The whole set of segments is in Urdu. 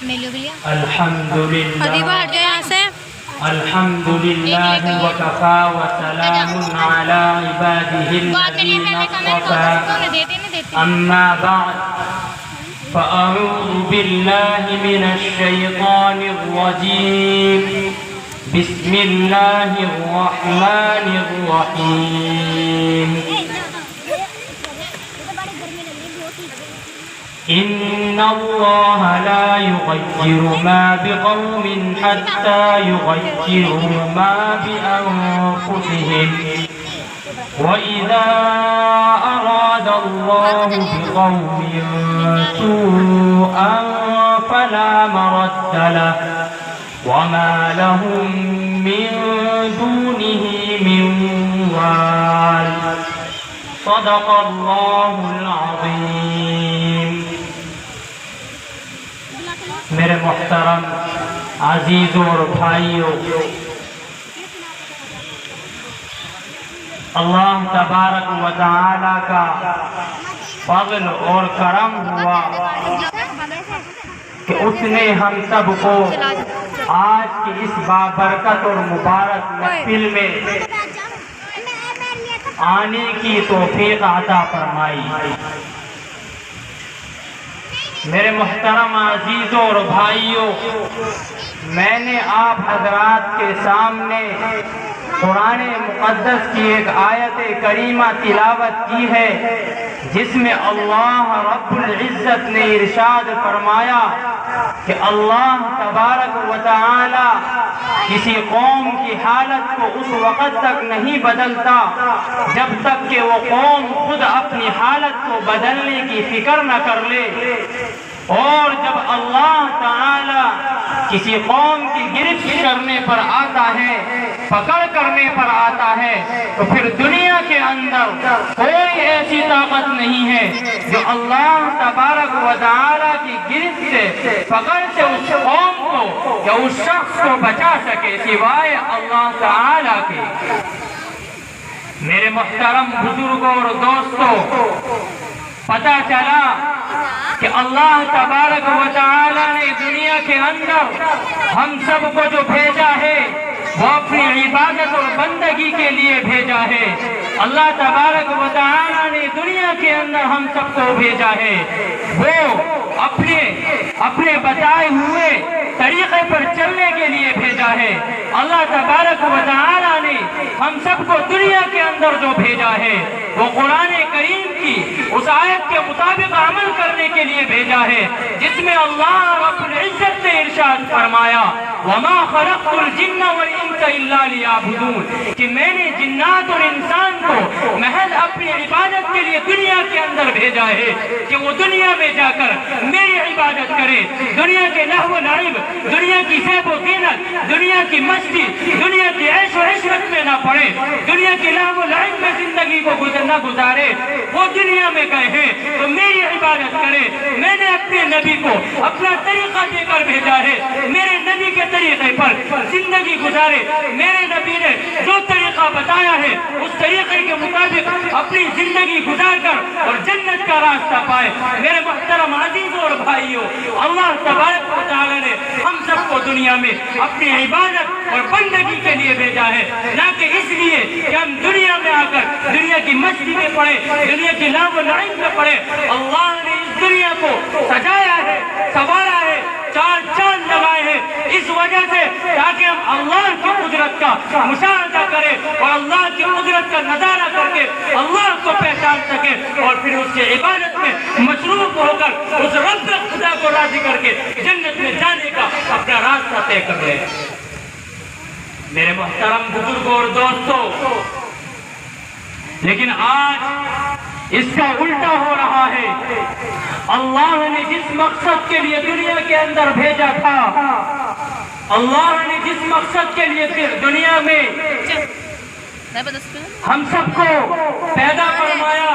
الحمد لله الحمد لله وكفى وسلام على عباده الذين اصطفى أما بعد فأعوذ بالله من الشيطان الرجيم بسم الله الرحمن الرحيم إن الله لا يغير ما بقوم حتى يغيروا ما بأنفسهم وإذا أراد الله بقوم سوءا فلا مرد له وما لهم من دونه من وال صدق الله العظيم. میرے محترم عزیزوں اور بھائیوں، اللہ تبارک و تعالی کا فضل اور کرم ہوا کہ اس نے ہم سب کو آج کی اس بابرکت اور مبارک محفل میں آنے کی توفیق عطا فرمائی. میرے محترم عزیزوں اور بھائیوں، میں نے آپ حضرات کے سامنے قرآن مقدس کی ایک آیت کریمہ تلاوت کی ہے جس میں اللہ رب العزت نے ارشاد فرمایا کہ اللہ تبارک و تعالی کسی قوم کی حالت کو اس وقت تک نہیں بدلتا جب تک کہ وہ قوم خود اپنی حالت کو بدلنے کی فکر نہ کر لے، اور جب اللہ تعالی کسی قوم کی گرفت کرنے پر آتا ہے، پکڑ کرنے پر آتا ہے، تو پھر دنیا کے اندر کوئی ایسی طاقت نہیں ہے جو اللہ تبارک و تعالی کی گرفت سے، پکڑ سے اس قوم کو یا اس شخص کو بچا سکے سوائے اللہ تعالی کے. میرے محترم بزرگوں اور دوستوں، پتہ چلا کہ اللہ تبارک و تعالی نے دنیا کے اندر ہم سب کو جو بھیجا ہے وہ اپنی عبادت اور بندگی کے لیے بھیجا ہے. اللہ تبارک و تعالی نے دنیا کے اندر ہم سب کو بھیجا ہے، وہ اپنے بتائے ہوئے طریقے پر چلنے کے لیے بھیجا ہے. اللہ تبارک و تعالی نے ہم سب کو دنیا کے اندر جو بھیجا ہے وہ قرآن کریم کی اس آیت کے مطابق عمل کرنے کے لیے بھیجا ہے جس میں اللہ رب العزت نے ارشاد فرمایا وَمَا خَلَقْتُ الْجِنَّ وَالْإِنسَ إِلَّا لِيَعْبُدُونَ، کہ میں نے جنات اور انسان کو محض اپنی عبادت کے لیے دنیا کے اندر بھیجا ہے کہ وہ دنیا میں جا کر میری عبادت کرے، دنیا کے لہو و لعب، دنیا کی زیب و زینت، دنیا کی مستی، دنیا کی عیش و عشرت میں نہ پڑے، دنیا کے لہو و لعب میں زندگی کو نہ گزارے. وہ دنیا میں گئے ہیں تو میری عبادت کرے. میں نے اپنے نبی کو اپنا طریقہ دے کر بھیجا ہے، میرے نبی کے طریقے پر زندگی گزارے. میرے نبی نے جو طریقہ بتایا ہے اس طریقے کے مطابق اپنی زندگی گزار کر اور جنت کا راستہ پائے. میرے محترم عزیزوں اور بھائیوں، اللہ تبارک و تعالی نے ہم سب کو دنیا میں اپنی عبادت اور بندگی کے لیے بھیجا ہے، نہ کہ اس لیے کہ ہم دنیا میں آ کر دنیا کی مستی میں پڑے، دنیا کی لہو و لعب میں پڑے. اللہ نے اس دنیا کو سجایا ہے، سنوارا ہے، چار چاند لگائے ہیں اس وجہ سے تاکہ ہم اللہ کی قدرت کا مشاہدہ کریں اور اللہ کی قدرت کا نظارہ کر کے اللہ کو پہچان سکیں اور پھر اس کی عبادت میں مصروف ہو کر اس رب خدا کو راضی کر کے جنت میں جانے کا اپنا راستہ طے کر لیں. میرے محترم بزرگوں اور دوستوں، لیکن آج اس کا الٹا ہو رہا ہے. اللہ نے جس مقصد کے لیے دنیا کے اندر بھیجا تھا، اللہ نے جس مقصد کے لیے دنیا میں ہم سب کو پیدا فرمایا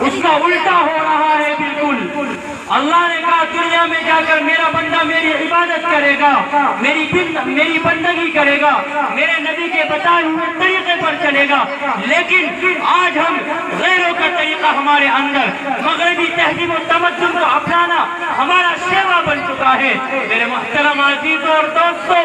اس کا الٹا ہو رہا ہے. بالکل اللہ نے کہا دنیا میں جا کر میرا بندہ میری عبادت کرے گا، میری بندگی کرے گا، میرے نبی کے بتائے ہوئے طریقے پر چلے گا. لیکن آج ہم غیروں کا طریقہ ہمارے اندر، مغربی تہذیب و تمدن کو اپنانا ہمارا شیوا بن چکا ہے۔ میرے محترم عزیزوں اور دوستوں،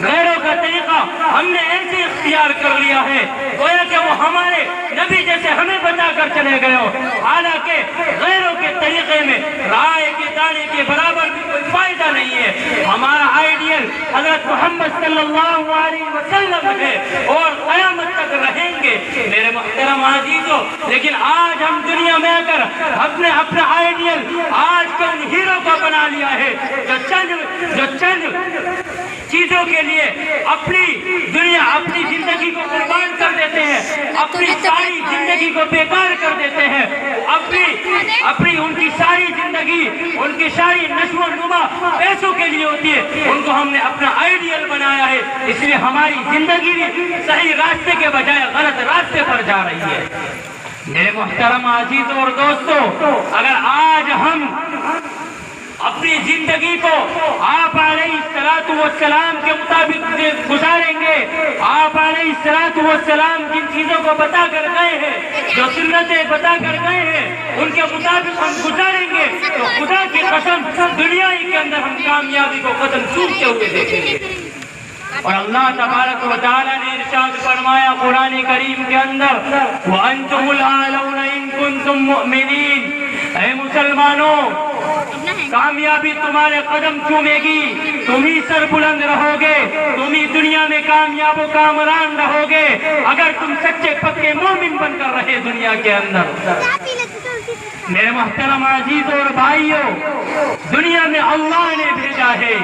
غیروں کا طریقہ ہم نے ایسے اختیار کر لیا ہے گویا کہ وہ ہمارے نبی جیسے ہمیں بتا کر چلے گئے ہو، حالانکہ غیروں کے طریقے میں رائے کے دانے کے برابر بھی کوئی فائدہ نہیں ہے۔ ہمارا آئیڈیل حضرت محمد صلی اللہ علیہ وسلم ہے اور قیامت تک رہیں گے میرے محترم عزیزوں۔ لیکن آج ہم دنیا میں آ کر اپنا آئیڈیل آج کے ان ہیرو کو بنا لیا ہے جو چند چیزوں کے لیے اپنی زندگی کو قربان کر دیتے ہیں، اپنی ساری زندگی کو بیکار کر دیتے ہیں، اپنی ان کی ساری زندگی، ان کی ساری نشو و نما پیسوں کے لیے ہوتی ہے۔ ان کو ہم نے اپنا آئیڈیل بنایا ہے، اس لیے ہماری زندگی بھی صحیح راستے کے بجائے غلط راستے پر جا رہی ہے۔ میرے محترم عزیزوں اور دوستوں، اگر آج ہم اپنی زندگی کو آپ علیہ السلام کے مطابق گزاریں گے، آپ علیہ السلام جن چیزوں کو بتا کر گئے ہیں، جو سنتیں بتا کر گئے ہیں، ان کے مطابق ہم گزاریں گے تو خدا کی قسم دنیا ہی کے اندر ہم کامیابی کو قدم چومتے ہوئے دیکھیں گے۔ اور اللہ تبارک و تعالیٰ نے ارشاد فرمایا قرآن کریم کے اندر، وَأَنْتُمُ الْأَعْلَوْنَ إِن كُنتُم مُؤْمِنِينَ، اے مسلمانوں کامیابی تمہارے قدم چومے گی، تم ہی سر بلند رہو گے، تم ہی دنیا میں کامیاب و کامران رہو گے اگر تم سچے پکے مومن بن کر رہے دنیا کے اندر۔ میرے محترم عزیزوں اور بھائیوں، دنیا میں اللہ نے بھیجا ہے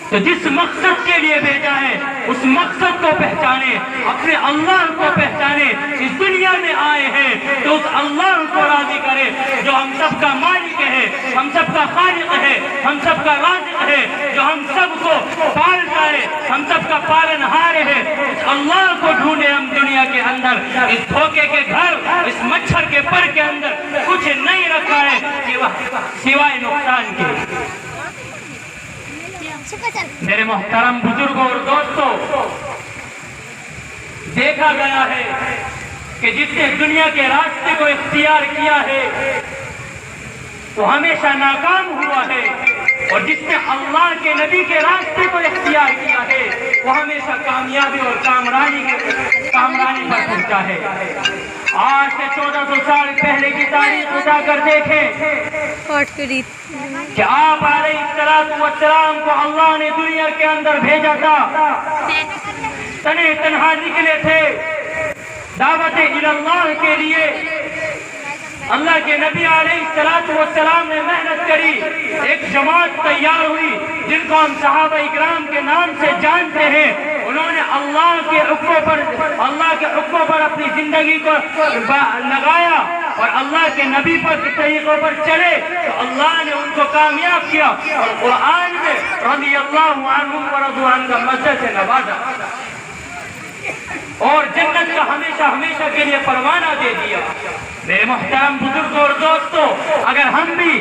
تو جس مقصد کے لیے بھیجا ہے اس مقصد کو پہچانے، اپنے اللہ کو پہچانے۔ اس دنیا میں آئے ہیں تو اس اللہ کو راضی کرے جو ہم سب کا مالک ہے، ہم سب کا خالق ہے، ہم سب کا رازق ہے، جو ہم سب کو پالتا ہے، ہم سب کا پالنہار ہے۔ اس اللہ کو ڈھونڈے ہم دنیا کے اندر۔ اس دھوکے کے گھر، اس مچھر کے پر کے اندر کچھ نہیں رکھا ہے سوائے نقصان کے۔ میرے محترم بزرگوں اور دوستوں، دیکھا گیا ہے کہ جس نے دنیا کے راستے کو اختیار کیا ہے وہ ہمیشہ ناکام ہوا ہے، اور جس نے اللہ کے نبی کے راستے کو اختیار کیا ہے وہ ہمیشہ کامیابی اور کامرانی پر پہنچا ہے۔ آج سے 1400 سال پہلے کی تاریخ اٹھا کر دیکھیں کہ آپ علیہ السلام کو اللہ نے دنیا کے اندر بھیجا تھا، تنہے تنہا نکلے تھے دعوت اللہ کے لیے۔ اللہ کے نبی علیہ السلام نے محنت کری، ایک جماعت تیار ہوئی جن کو ہم صحابہ اکرام کے نام سے جانتے ہیں۔ انہوں نے اللہ کے حکموں پر اپنی زندگی کو لگایا اور اللہ کے نبی پر طریقوں پر چلے تو اللہ نے ان کو کامیاب کیا، اور قرآن میں رضی اللہ عنہم ورضوا عنہ کا مزے سے نوازا اور جنت کا ہمیشہ کے لیے پروانہ دے دیا۔ میرے محترم بزرگوں اور دوستوں، اگر ہم بھی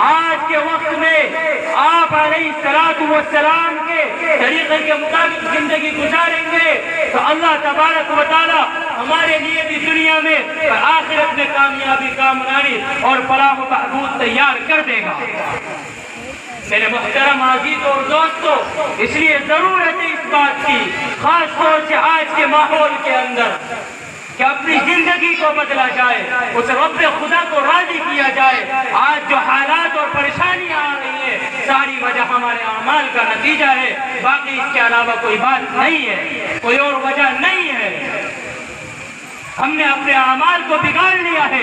آج کے وقت میں آپ علیہ السلام کے طریقے کے مطابق زندگی گزاریں گے تو اللہ تبارک و تعالی ہمارے لیے بھی دنیا میں اور آخرت میں کامیابی، کامرانی اور فلاح و بہبود تیار کر دے گا۔ میرے محترم عزیزوں اور دوستوں، اس لیے ضرورت ہے اس بات کی، خاص طور سے آج کے ماحول کے اندر، کہ اپنی زندگی کو بدلا جائے، اس رب خدا کو راضی کیا جائے۔ آج جو حالات اور پریشانیاں آ رہی ہیں ساری وجہ ہمارے اعمال کا نتیجہ ہے، باقی اس کے علاوہ کوئی بات نہیں ہے، کوئی اور وجہ نہیں ہے۔ ہم نے اپنے اعمال کو بگاڑ لیا ہے،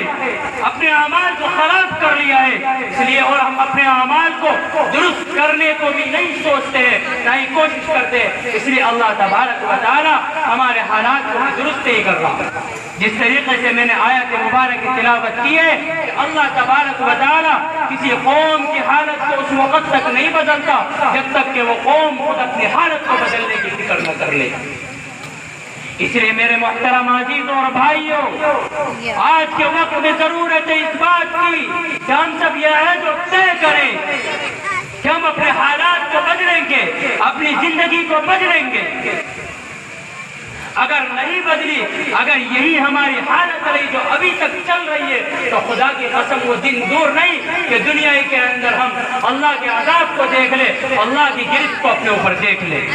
اپنے اعمال کو خراب کر لیا ہے، اس لیے اور ہم اپنے اعمال کو درست کرنے کو بھی نہیں سوچتے ہیں، نہ ہی کوشش کرتے ہیں۔ اس لیے اللہ تبارک و تعالی ہمارے حالات کو درست ہی کر رہا ہے۔ جس طریقے سے میں نے آیت مبارک کی تلاوت کی ہے کہ اللہ تبارک و تعالی کسی قوم کی حالت کو اس وقت تک نہیں بدلتا جب تک کہ وہ قوم خود اپنی حالت کو بدلنے کی فکر نہ کر لے۔ اس لیے میرے محترم عزیزوں اور بھائیوں، آج کے وقت میں ضرورت ہے اس بات کی کہ ہم سب یہ ہے جو طے کریں کہ ہم اپنے حالات کو بدلیں گے، اپنی زندگی کو بدلیں گے۔ اگر نہیں بدلی، اگر یہی ہماری حالت رہی جو ابھی تک چل رہی ہے، تو خدا کی قسم وہ دن دور نہیں کہ دنیا کے اندر ہم اللہ کے عذاب کو دیکھ لیں، اللہ کی گرفت کو اپنے اوپر دیکھ لیں۔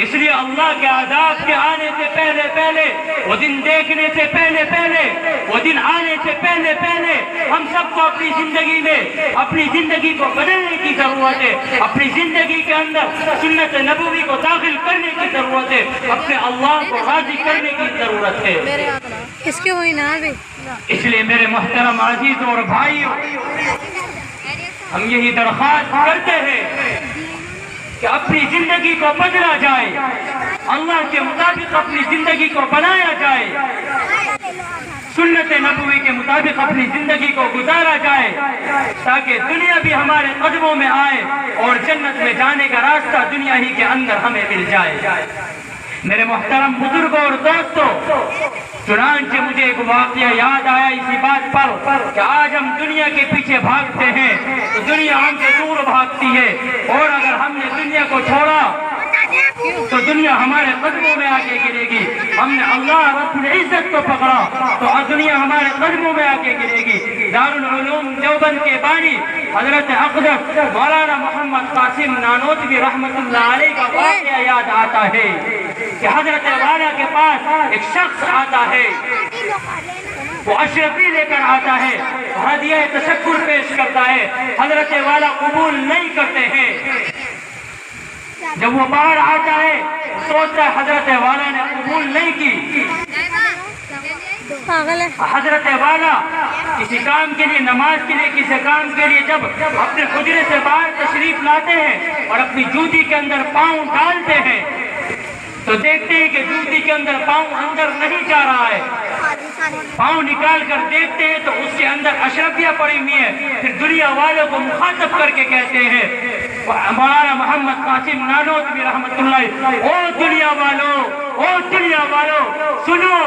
اس لیے اللہ کے عذاب کے آنے سے پہلے پہلے، وہ دن دیکھنے سے پہلے پہلے، وہ دن آنے سے پہلے پہلے ہم سب کو اپنی زندگی میں اپنی زندگی کو بدلنے کی ضرورت ہے، اپنی زندگی کے اندر سنت نبوی کو داخل کرنے کی ضرورت ہے، اپنے اللہ کو راضی کرنے کی ضرورت ہے۔ اس کے ہوئی نا بھی اس لیے میرے محترم عزیزوں اور بھائیوں، ہم یہی درخواست کرتے ہیں کہ اپنی زندگی کو بدلا جائے، اللہ کے مطابق اپنی زندگی کو بنایا جائے، سنت نبوی کے مطابق اپنی زندگی کو گزارا جائے، تاکہ دنیا بھی ہمارے قدموں میں آئے اور جنت میں جانے کا راستہ دنیا ہی کے اندر ہمیں مل جائے۔ میرے محترم بزرگوں اور دوستوں، چنانچہ مجھے ایک واقعہ یاد آیا اسی بات پر کہ آج ہم دنیا کے پیچھے بھاگتے ہیں تو دنیا ہم سے دور بھاگتی ہے، اور اگر ہم نے دنیا کو چھوڑا تو دنیا ہمارے قدموں میں آ کے گرے گی۔ ہم نے اللہ رب العزت کو پکڑا تو دنیا ہمارے قدموں میں آ کے گرے گی۔ دارالعلوم دیوبند کے بانی حضرت اقدس مولانا محمد قاسم نانوتوی رحمۃ اللہ علیہ کا واقعہ یاد آتا ہے کہ حضرت والا کے پاس ایک شخص آتا ہے، وہ اشرفی لے کر آتا ہے، ہدیہ تشکر پیش کرتا ہے، حضرت والا قبول نہیں کرتے ہیں۔ جب وہ باہر آتا ہے سوچتا ہے حضرت والا نے قبول نہیں کی، پاگل ہے۔ حضرت والا کسی کام کے لیے، نماز کے لیے، کسی کام کے لیے جب اپنے حجرے سے باہر تشریف لاتے ہیں اور اپنی جوتی کے اندر پاؤں ڈالتے ہیں تو دیکھتے ہیں کہ جوتی کے اندر پاؤں اندر نہیں جا رہا ہے۔ پاؤں نکال کر دیکھتے ہیں تو اس کے اندر اشرفیاں پڑی ہوئی ہیں۔ پھر دنیا والوں کو مخاطب کر کے کہتے ہیں مولانا محمد قاسم نانوتوی رحمۃ اللہ، او دنیا والوں سنو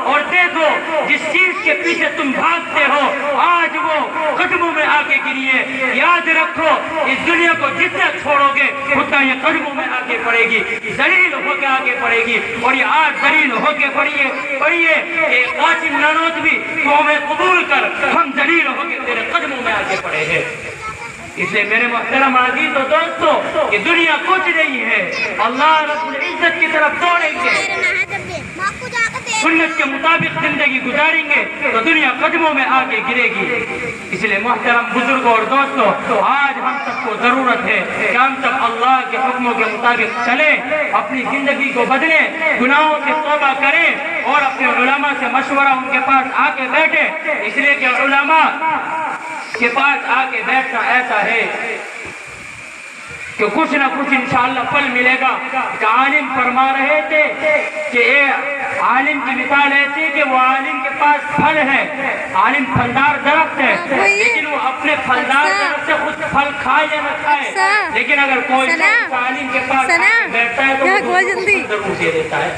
اور دیکھو، جس چیز کے پیچھے تم بھاگتے ہو آج وہ قدموں میں آ کے گری ہے۔ یاد رکھو، اس دنیا کو جتنا چھوڑو گے اتنا یہ قدموں میں آ کے پڑے گی، ذلیل ہو کے آگے پڑے گی، اور یہ آج ذلیل ہو کے پڑی ہے کہ قاسم نانوتوی تو ہمیں قبول کر، ہم ذلیل ہو کے تیرے قدموں میں آگے پڑے ہیں۔ اس لیے میرے محترم عزیز و دوستو، یہ دنیا کچھ نہیں ہے، اللہ رب العزت کی طرف دوڑیں گے، سنت کے مطابق زندگی گزاریں گے تو دنیا قدموں میں آ کے گرے گی۔ اس لیے محترم بزرگوں اور دوستو، آج ہم سب کو ضرورت ہے کہ ہم سب اللہ کے حکموں کے مطابق چلیں، اپنی زندگی کو بدلیں، گناہوں سے توبہ کریں، اور اپنے علماء سے مشورہ ان کے پاس آ کے بیٹھیں، اس لیے کہ علماء کے پاس آ کے بیٹھنا ایسا ہے کہ کچھ نہ کچھ انشاءاللہ پھل ملے گا۔ کہ عالم فرما رہے تھے کہ عالم کی مثال ایسی ہے کہ وہ عالم کے پاس پھل ہے، عالم پھلدار درخت ہے، لیکن وہ اپنے پھلدار درخت سے خود پھل کھائے یا نہ کھائے، لیکن اگر کوئی عالم کے پاس بیٹھتا ہے تو وہ ضرور دے دیتا ہے۔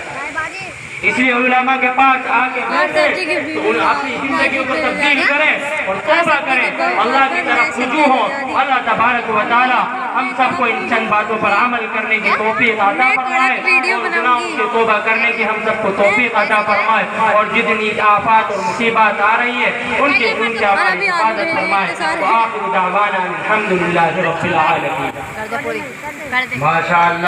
اس لیے علماء کے پاس آ کے بیٹھیں تو اپنی زندگیوں کو تبدیل کریں اور توبہ کریں، اللہ کی طرف رجوع ہوں۔ اللہ تبارک و تعالی ہم سب کو ان چند باتوں پر عمل کرنے کی توفیق عطا فرمائے، اور گناہوں سے توبہ کرنے کی ہم سب کو توفیق عطا فرمائے، اور جتنی آفات اور مصیبات آ رہی ہے ان سے ہماری حفاظت فرمائے۔ وآخر دعوانا الحمدللہ رب العالمین۔ ماشاءاللہ۔